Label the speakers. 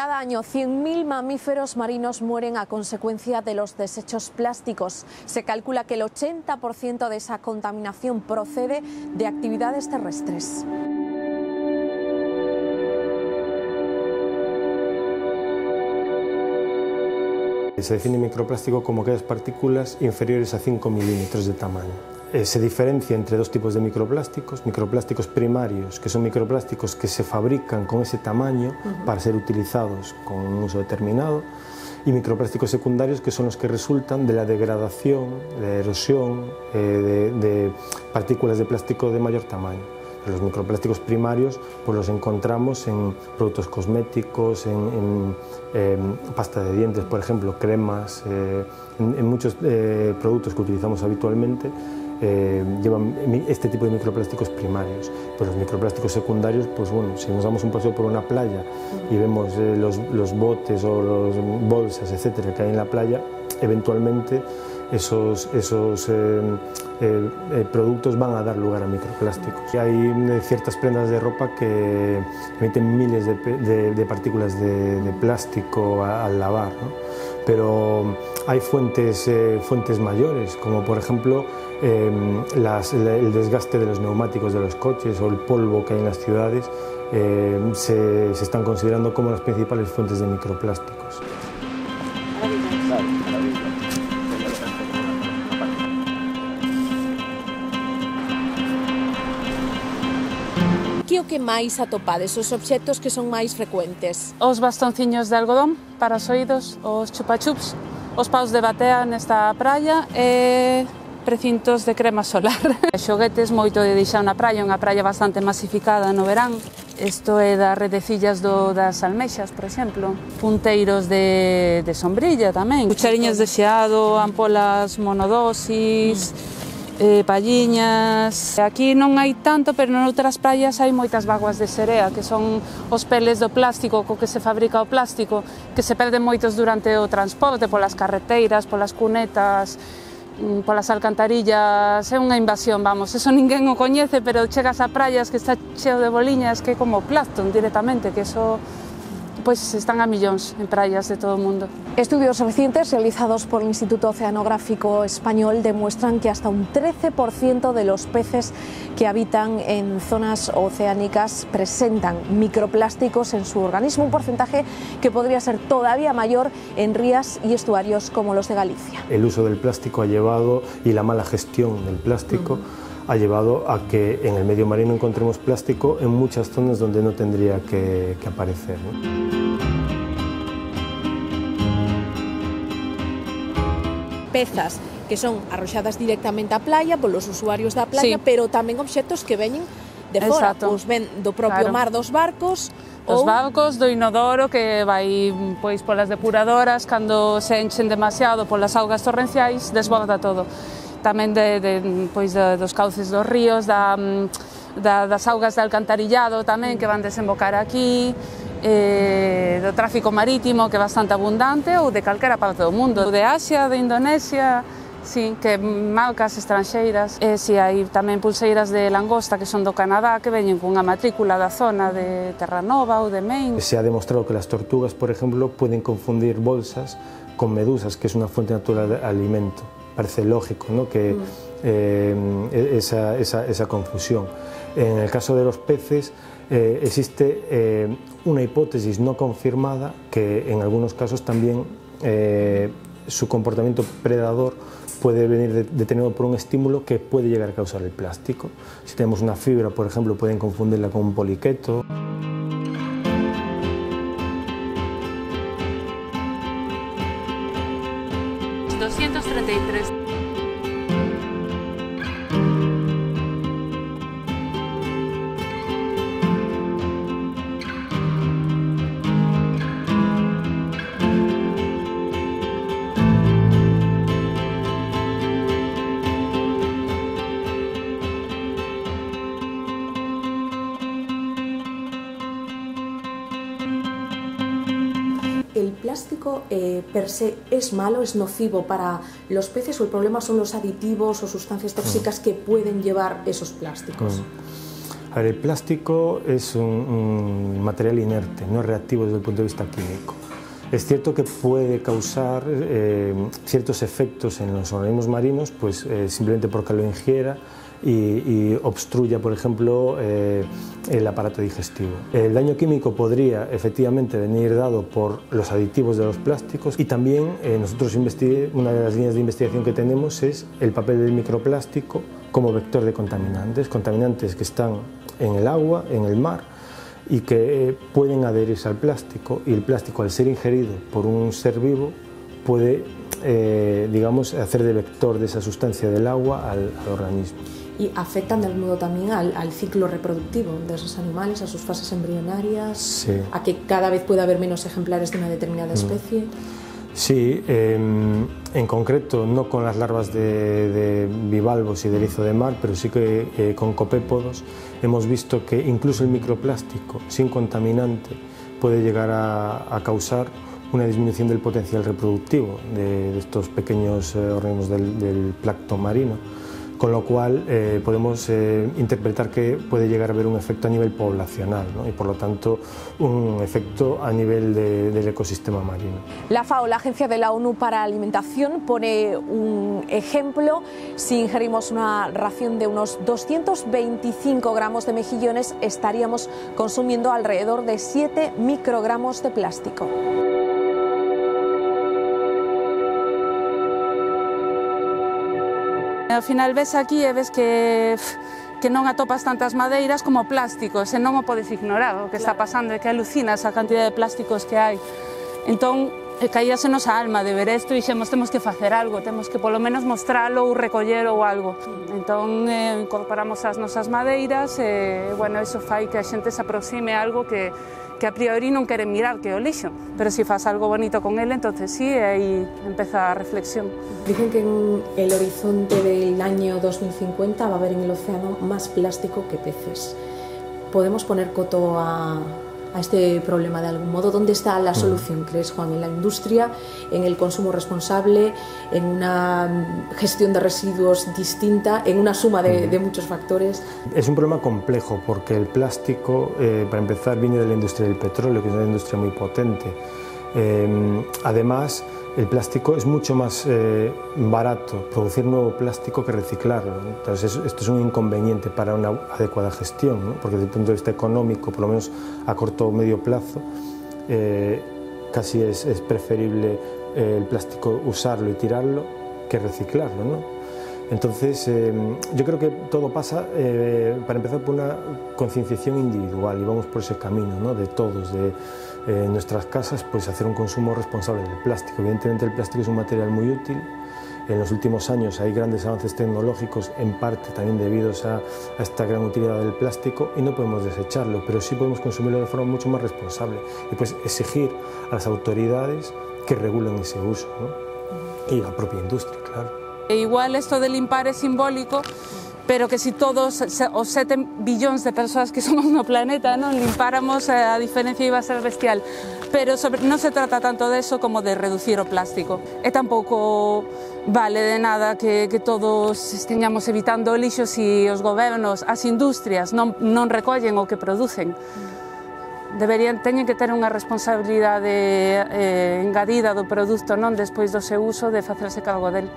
Speaker 1: Cada año 100.000 mamíferos marinos mueren a consecuencia de los desechos plásticos. Se calcula que el 80% de esa contaminación procede de actividades terrestres.
Speaker 2: Se define microplástico como aquellas partículas inferiores a 5 milímetros de tamaño. Se diferencia entre dos tipos de microplásticos primarios, que son microplásticos que se fabrican con ese tamaño para ser utilizados con un uso determinado, y microplásticos secundarios, que son los que resultan de la degradación, de la erosión de partículas de plástico de mayor tamaño. Los microplásticos primarios pues los encontramos en productos cosméticos, en pasta de dientes, por ejemplo, cremas, en muchos productos que utilizamos habitualmente llevan este tipo de microplásticos primarios. Pues los microplásticos secundarios, pues bueno, si nos damos un paseo por una playa y vemos los botes o las bolsas, etcétera, que hay en la playa, eventualmente esos productos van a dar lugar a microplásticos. Hay ciertas prendas de ropa que emiten miles de partículas de plástico al lavar, ¿no? Pero hay fuentes mayores, como por ejemplo el desgaste de los neumáticos de los coches o el polvo que hay en las ciudades, se están considerando como las principales fuentes de microplásticos.
Speaker 1: Que o que máis atopades, os obxectos que son máis frecuentes?
Speaker 3: Os bastonciños de algodón para os oídos, os chupa-chups, os paus de batea nesta praia e precintos de crema solar. Xoguetes moito de deixar na praia, unha praia bastante masificada no verán. Isto é das redecillas das almexas, por exemplo. Punteiros de sombrilla tamén. Cuchariñas de xeado, ampolas monodosis, palliñas. Aquí non hai tanto, pero noutras praias hai moitas vaguas de serea, que son os peles do plástico co que se fabrica o plástico, que se perden moitos durante o transporte, polas carreteiras, polas cunetas, polas alcantarillas. É unha invasión, vamos, eso ninguén o coñece, pero chegas a praias que está cheo de boliñas, que é como plancton directamente, que eso pois están a millóns en praias de todo o mundo.
Speaker 1: Estudios recientes realizados por el Instituto Oceanográfico Español demuestran que hasta un 13% de los peces que habitan en zonas oceánicas presentan microplásticos en su organismo, un porcentaje que podría ser todavía mayor en rías y estuarios como los de Galicia.
Speaker 2: El uso del plástico ha llevado, y la mala gestión del plástico, ha llevado a que en el medio marino encontremos plástico en muchas zonas donde no tendría que aparecer, ¿no?
Speaker 1: Pezas que son arroxadas directamente á playa polos usuarios da playa, sí, pero tamén obxectos que veñen de fora, os ven do propio mar dos barcos,
Speaker 3: dos barcos, do inodoro que vai pois polas depuradoras, cando se enchen demasiado polas augas torrenciais, desborda todo. Tamén dos cauces dos ríos, das augas de alcantarillado tamén que van desembocar aquí, do tráfico marítimo que é bastante abundante, ou de calquera parte do mundo, de Asia, de Indonesia, sí, que marcas estranxeiras. E si hai tamén pulseiras de langosta que son do Canadá, que veñen cunha matrícula da zona de Terranova ou de Maine.
Speaker 2: Se ha demostrado que las tortugas, por ejemplo, pueden confundir bolsas con medusas, que es una fuente natural de alimento. Parece lógico, ¿no?, que esa confusión. En el caso de los peces existe una hipótesis no confirmada que en algunos casos también su comportamiento predador puede venir detenido por un estímulo que puede llegar a causar el plástico. Si tenemos una fibra, por ejemplo, pueden confundirla con un poliqueto.
Speaker 1: ¿El plástico per se es malo, es nocivo para los peces, o el problema son los aditivos o sustancias tóxicas que pueden llevar esos plásticos?
Speaker 2: A ver, el plástico es un material inerte, no es reactivo desde el punto de vista químico. Es cierto que puede causar ciertos efectos en los organismos marinos, pues simplemente porque lo ingiera y obstruya, por ejemplo, el aparato digestivo. El daño químico podría efectivamente venir dado por los aditivos de los plásticos y también nosotros una de las líneas de investigación que tenemos es el papel del microplástico como vector de contaminantes, contaminantes que están en el agua, en el mar, y que pueden adherirse al plástico, y el plástico, al ser ingerido por un ser vivo, puede digamos, hacer de vector de esa sustancia del agua al organismo.
Speaker 1: Y afectan de algún modo también al ciclo reproductivo de esos animales, a sus fases embrionarias, sí, a que cada vez pueda haber menos ejemplares de una determinada especie.
Speaker 2: Sí, en concreto no con las larvas de bivalvos y de erizo de mar, pero sí que con copépodos hemos visto que incluso el microplástico sin contaminante puede llegar a causar una disminución del potencial reproductivo de estos pequeños organismos del plancton marino, con lo cual podemos interpretar que puede llegar a haber un efecto a nivel poblacional, ¿no? Y por lo tanto un efecto a nivel del ecosistema marino.
Speaker 1: La FAO, la Agencia de la ONU para la Alimentación, pone un ejemplo. Si ingerimos una ración de unos 225 gramos de mejillones, estaríamos consumiendo alrededor de 7 microgramos de plástico.
Speaker 3: Ao final ves aquí e ves que non atopas tantas madeiras como plásticos e non o podes ignorar o que está pasando, e que alucinas a cantidad de plásticos que hai. Entón, caíasenos a alma de ver isto e dixemos temos que facer algo, temos que polo menos mostralo ou recoller ou algo. Entón, incorporamos as nosas madeiras e, bueno, iso fai que a xente se aproxime a algo que a priori non queren mirar, que é o lixo, pero se faz algo bonito con ele, entonces sí, e aí empeza a reflexión.
Speaker 1: Dicen que en el horizonte del año 2050 va a haber en el océano más plástico que peces. ¿Podemos poner coto a este problema de algún modo? ¿Dónde está la solución, crees, Juan? ¿En la industria, en el consumo responsable, en una gestión de residuos distinta, en una suma de muchos factores?
Speaker 2: Es un problema complejo porque el plástico, para empezar, viene de la industria del petróleo, que es una industria muy potente. Además, el plástico es mucho más barato producir nuevo plástico que reciclarlo, ¿no? Entonces esto es un inconveniente para una adecuada gestión, ¿no? Porque desde el punto de vista económico, por lo menos a corto o medio plazo, casi es preferible el plástico usarlo y tirarlo que reciclarlo, ¿no? Entonces yo creo que todo pasa, para empezar, por una concienciación individual, y vamos por ese camino, ¿no? De todos, en nuestras casas, pues hacer un consumo responsable del plástico. Evidentemente el plástico es un material muy útil. En los últimos años hay grandes avances tecnológicos, en parte también debidos a esta gran utilidad del plástico, y no podemos desecharlo, pero sí podemos consumirlo de forma mucho más responsable y pues exigir a las autoridades que regulen ese uso, ¿no? Y a la propia industria, claro.
Speaker 3: E igual esto de limpar é simbólico, pero que si todos os 7 billóns de persoas que somos no planeta non limpáramos, a diferencia iba a ser bestial. Pero non se trata tanto de eso como de reducir o plástico. E tampouco vale de nada que todos esteñamos evitando o lixo se os gobernos, as industrias non recollen o que producen. Teñen que ter unha responsabilidade engadida do produto, non despois do seu uso, de facerse cargo del.